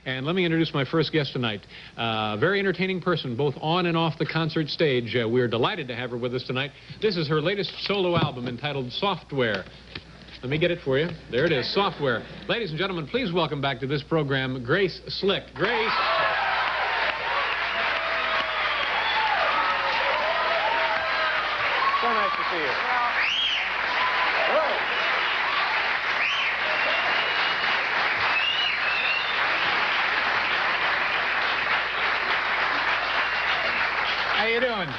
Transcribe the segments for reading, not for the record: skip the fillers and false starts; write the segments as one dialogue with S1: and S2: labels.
S1: And let me introduce my first guest tonight. Very entertaining person, both on and off the concert stage. We're delighted to have her with us tonight. This is her latest solo album entitled Software. Let me get it for you. There it is, Software. Ladies and gentlemen, please welcome back to this program, Grace Slick. Grace.
S2: So nice to see you. Hello.
S1: How you doing?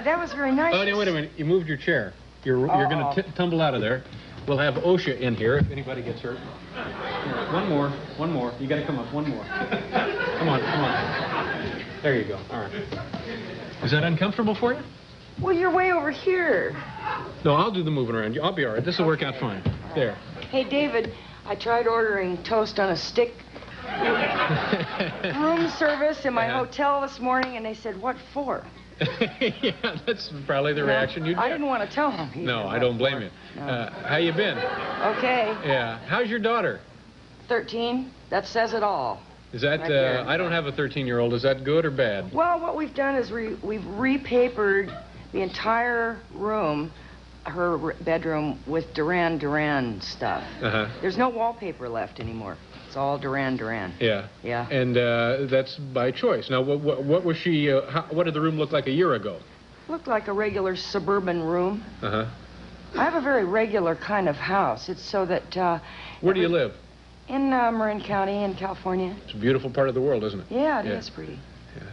S3: That was very nice.
S1: Oh, no, wait a minute. You moved your chair. You're going to tumble out of there. We'll have OSHA in here if anybody gets hurt. Here, one more. You got to come up. One more. Come on. There you go. All right. Is that uncomfortable for you?
S3: Well, you're way over here.
S1: No, I'll do the moving around. I'll be all right. This will work out fine. There.
S3: Hey, David, I tried ordering toast on a stick room service in my hotel this morning, and they said, "What for?"
S1: Yeah, that's probably the reaction you'd get.
S3: I didn't want to tell them.
S1: No, I don't blame you.
S3: No.
S1: How you been?
S3: Okay.
S1: Yeah. How's your daughter?
S3: 13. That says it all.
S1: Is that,
S3: Right there.
S1: I don't have a 13-year-old. Is that good or bad?
S3: Well, what we've done is we've repapered the entire room, her bedroom, with Duran Duran stuff.
S1: Uh-huh.
S3: There's no wallpaper left anymore. It's all Duran Duran.
S1: Yeah.
S3: Yeah.
S1: And that's by choice. Now, what was she, what did the room look like a year ago?
S3: Looked like a regular suburban room.
S1: Uh-huh.
S3: I have a very regular kind of house. It's so that...
S1: Where do you live?
S3: In Marin County in California.
S1: It's a beautiful part of the world, isn't it?
S3: Yeah, it is pretty.
S1: Yeah.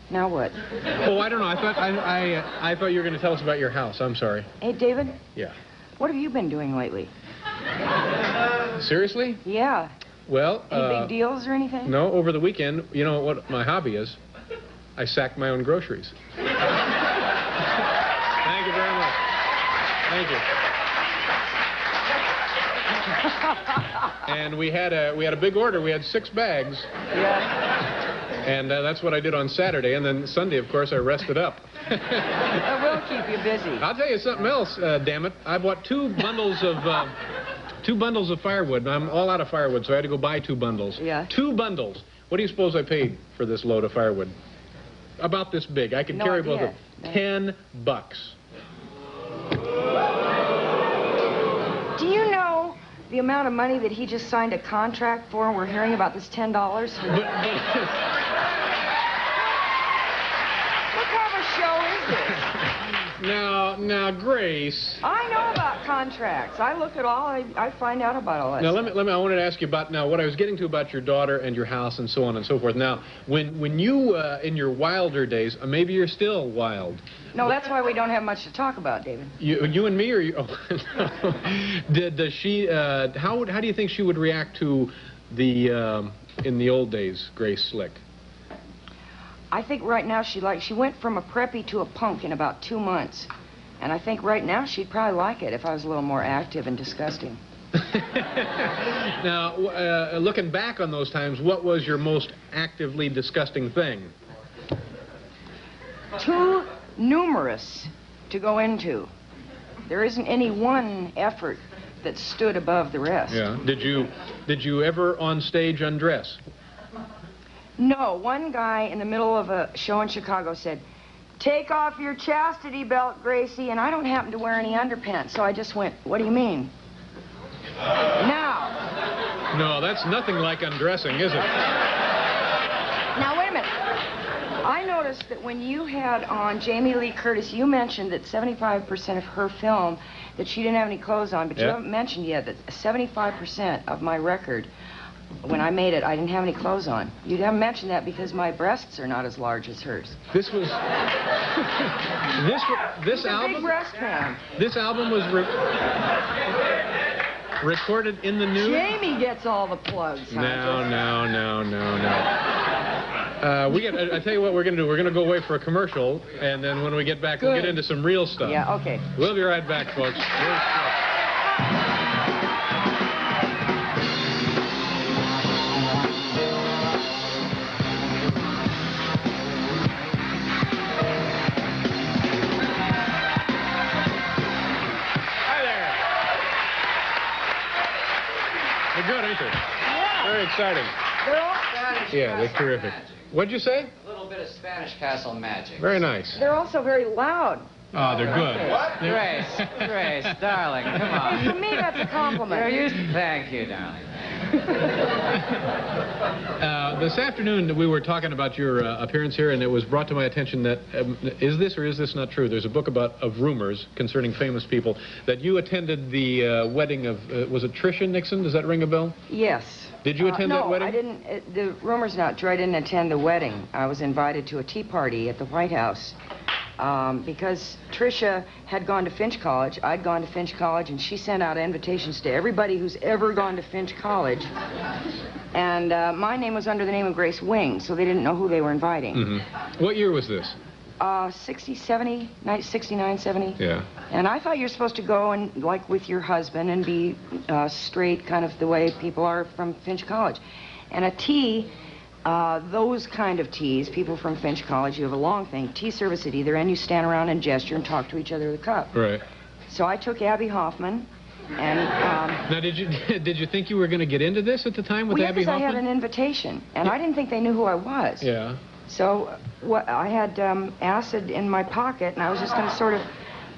S3: Now what?
S1: Oh, I don't know. I thought you were going to tell us about your house. I'm sorry.
S3: Hey, David?
S1: Yeah.
S3: What have you been doing lately?
S1: Seriously?
S3: Yeah.
S1: Well,
S3: Any big deals or anything?
S1: No, over the weekend, you know what my hobby is? I sacked my own groceries. Thank you very much. Thank you. And we had a big order. We had 6 bags.
S3: Yeah.
S1: And that's what I did on Saturday. And then Sunday, of course, I rested up.
S3: That will keep you busy.
S1: I'll tell you something else, damn it. I bought 2 bundles of firewood. I'm all out of firewood, so I had to go buy 2 bundles.
S3: Yeah.
S1: 2 bundles. What do you suppose I paid for this load of firewood? About this big. I could carry both of them. $10.
S3: Do you know the amount of money that he just signed a contract for, and we're hearing about this $10? What kind of a show is this?
S1: Now, Grace.
S3: I know about contracts. I look at all. I find out about all that.
S1: Now,
S3: stuff.
S1: let me. I wanted to ask you about what I was getting to about your daughter and your house and so on and so forth. Now, when you in your wilder days, maybe you're still wild.
S3: No, that's why we don't have much to talk about, David.
S1: You and me, or you? Oh, no. Does she? How do you think she would react to the in the old days, Grace Slick?
S3: I think right now she went from a preppy to a punk in about 2 months. And I think right now she'd probably like it if I was a little more active and disgusting.
S1: Now, looking back on those times, what was your most actively disgusting thing?
S3: Too numerous to go into. There isn't any one effort that stood above the rest.
S1: Yeah. Did you ever on stage undress?
S3: No. One guy in the middle of a show in Chicago said, "Take off your chastity belt, Gracie," and I don't happen to wear any underpants, so I just went, "What do you mean?" Now.
S1: No, that's nothing like undressing, is it?
S3: Now, wait a minute. I noticed that when you had on Jamie Lee Curtis, you mentioned that 75% of her film, that she didn't have any clothes on, but you haven't mentioned yet that 75% of my record, when I made it, I didn't have any clothes on. You haven't mentioned that because my breasts are not as large as hers.
S1: This was... this
S3: She's
S1: album...
S3: a big breast fan.
S1: This album was recorded in the nude?
S3: Jamie gets all the plugs, huh?
S1: No. I tell you what we're going to do. We're going to go away for a commercial, and then when we get back, we'll get into some real stuff.
S3: Yeah, okay.
S1: We'll be right back, folks. Good, ain't they? Yeah. Very exciting.
S3: They're all
S1: Yeah, they're terrific. What'd you say?
S4: A little bit of Spanish castle magic.
S1: Very nice.
S3: They're also very loud.
S1: Oh, they're good.
S4: What? Grace, darling, come on.
S3: For me, that's a compliment.
S4: Thank you, darling.
S1: This afternoon, we were talking about your appearance here, and it was brought to my attention that, is this or is this not true? There's a book of rumors concerning famous people, that you attended the wedding of, was it Tricia Nixon? Does that ring a bell?
S3: Yes.
S1: Did you attend that wedding?
S3: No, I didn't. The rumor's not true. I didn't attend the wedding. I was invited to a tea party at the White House. Because Tricia had gone to Finch College, I'd gone to Finch College, and she sent out invitations to everybody who's ever gone to Finch College. And my name was under the name of Grace Wing, so they didn't know who they were inviting.
S1: Mm-hmm. What year was this?
S3: 69, 70.
S1: Yeah.
S3: And I thought you're supposed to go and, like, with your husband and be straight, kind of the way people are from Finch College. And a tea... those kind of teas, people from Finch College, you have a long thing, tea service at either end, you stand around and gesture and talk to each other with a cup.
S1: Right.
S3: So I took Abby Hoffman, and...
S1: now, did you think you were going to get into this at the time with Abby Hoffman?
S3: I had an invitation, and I didn't think they knew who I was.
S1: Yeah.
S3: So I had acid in my pocket, and I was just going to sort of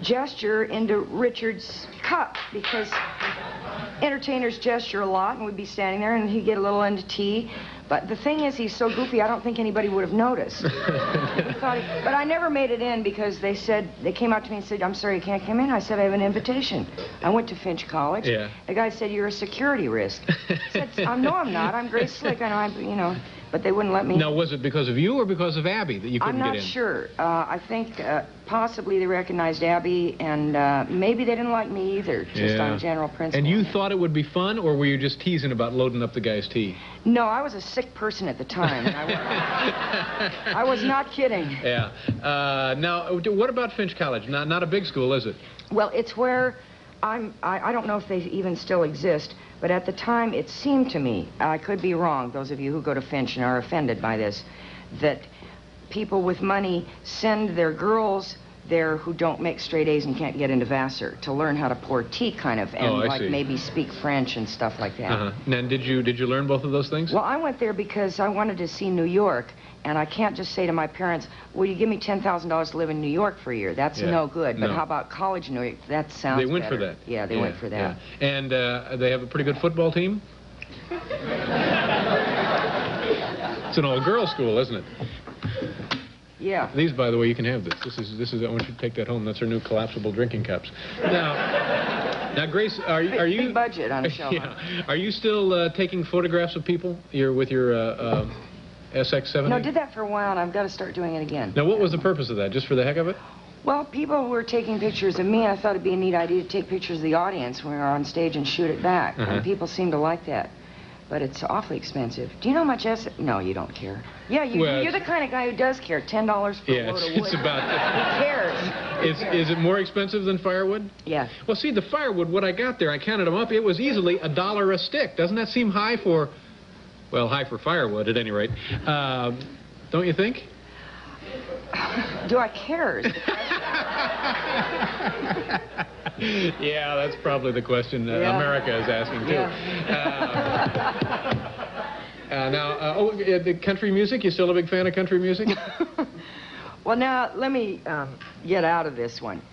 S3: gesture into Richard's cup, because entertainers gesture a lot, and we'd be standing there, and he'd get a little into tea. But the thing is, he's so goofy, I don't think anybody would have noticed. But I never made it in because they came out to me and said, I'm sorry, you can't come in. I said, I have an invitation. I went to Finch College.
S1: Yeah.
S3: The guy said, you're a security risk. I said, no, I'm not. I'm Grace Slick. I know, but they wouldn't let me.
S1: Now, was it because of you or because of Abby that you couldn't get in?
S3: I'm not sure. I think possibly they recognized Abby, and maybe they didn't like me either, just on general principle.
S1: And you thought it would be fun, or were you just teasing about loading up the guy's tea?
S3: No, I was a sick person at the time. And I was not kidding.
S1: Yeah. Now, what about Finch College? Not a big school, is it?
S3: Well, it's where I don't know if they even still exist, but at the time it seemed to me, I could be wrong, those of you who go to Finch and are offended by this, that people with money send their girls there who don't make straight A's and can't get into Vassar to learn how to pour tea, kind of, and maybe speak French and stuff like that.
S1: Uh-huh. Now, did you learn both of those things?
S3: Well, I went there because I wanted to see New York, and I can't just say to my parents, will you give me $10,000 to live in New York for a year? That's no good. But how about college in New York? That sounds better.
S1: They went for that.
S3: Yeah, they went for that.
S1: Yeah. And they have a pretty good football team? It's an all-girls school, isn't it?
S3: Yeah.
S1: These, by the way, you can have this. This is. I want you to take that home. That's our new collapsible drinking cups. Now, Grace, are you?
S3: Big budget on a show.
S1: Yeah. Are you still taking photographs of people? You're with your SX-70?
S3: No, I did that for a while, and I've got to start doing it again.
S1: Now, what was the purpose of that? Just for the heck of it?
S3: Well, people were taking pictures of me, and I thought it'd be a neat idea to take pictures of the audience when we were on stage and shoot it back. And people seem to like that. But it's awfully expensive. Do you know how much No, you don't care. Yeah, you're the kind of guy who does care. $10 for a load of wood.
S1: It's about...
S3: Who cares?
S1: Is it more expensive than firewood?
S3: Yeah.
S1: Well, see, the firewood, what I got there, I counted them up. It was easily $1 a stick. Doesn't that seem high for... Well, high for firewood, at any rate. Don't you think?
S3: Do I care?
S1: Yeah, that's probably the question America is asking, too. The country music, you still a big fan of country music?
S3: Well, now, let me get out of this one.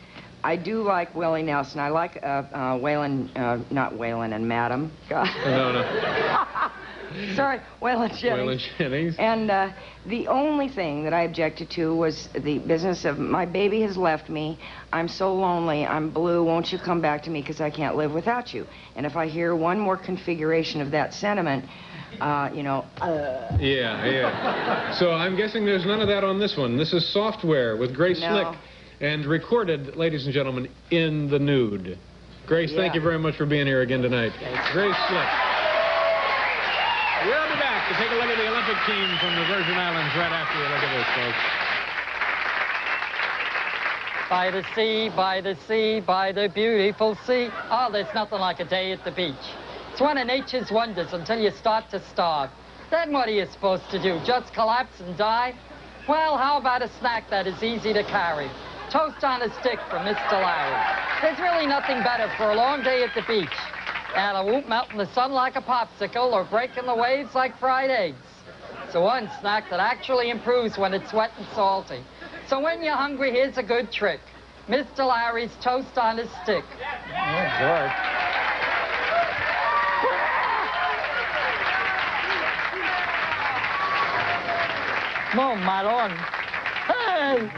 S3: I do like Willie Nelson. I like Waylon, not Waylon and Madam. God.
S1: No.
S3: Sorry, Waylon Jennings.
S1: Waylon Jennings.
S3: And the only thing that I objected to was the business of my baby has left me. I'm so lonely. I'm blue. Won't you come back to me because I can't live without you? And if I hear one more configuration of that sentiment,
S1: Yeah. So I'm guessing there's none of that on this one. This is Software with Grace Slick. And recorded, ladies and gentlemen, in the nude. Grace, thank you very much for being here again tonight. Grace Slick. We'll be back to take a look at the Olympic team from the Virgin Islands right after we look at this, folks.
S5: By the sea, by the sea, by the beautiful sea. Oh, there's nothing like a day at the beach. It's one of nature's wonders until you start to starve. Then what are you supposed to do? Just collapse and die? Well, how about a snack that is easy to carry? Toast on a stick from Mr. Larry. There's really nothing better for a long day at the beach. And it won't melt in the sun like a popsicle or break in the waves like fried eggs. It's one snack that actually improves when it's wet and salty. So when you're hungry, here's a good trick. Mr. Larry's toast on a stick.
S2: Oh, George.
S5: Oh, Maron. Hey!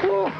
S5: Whew.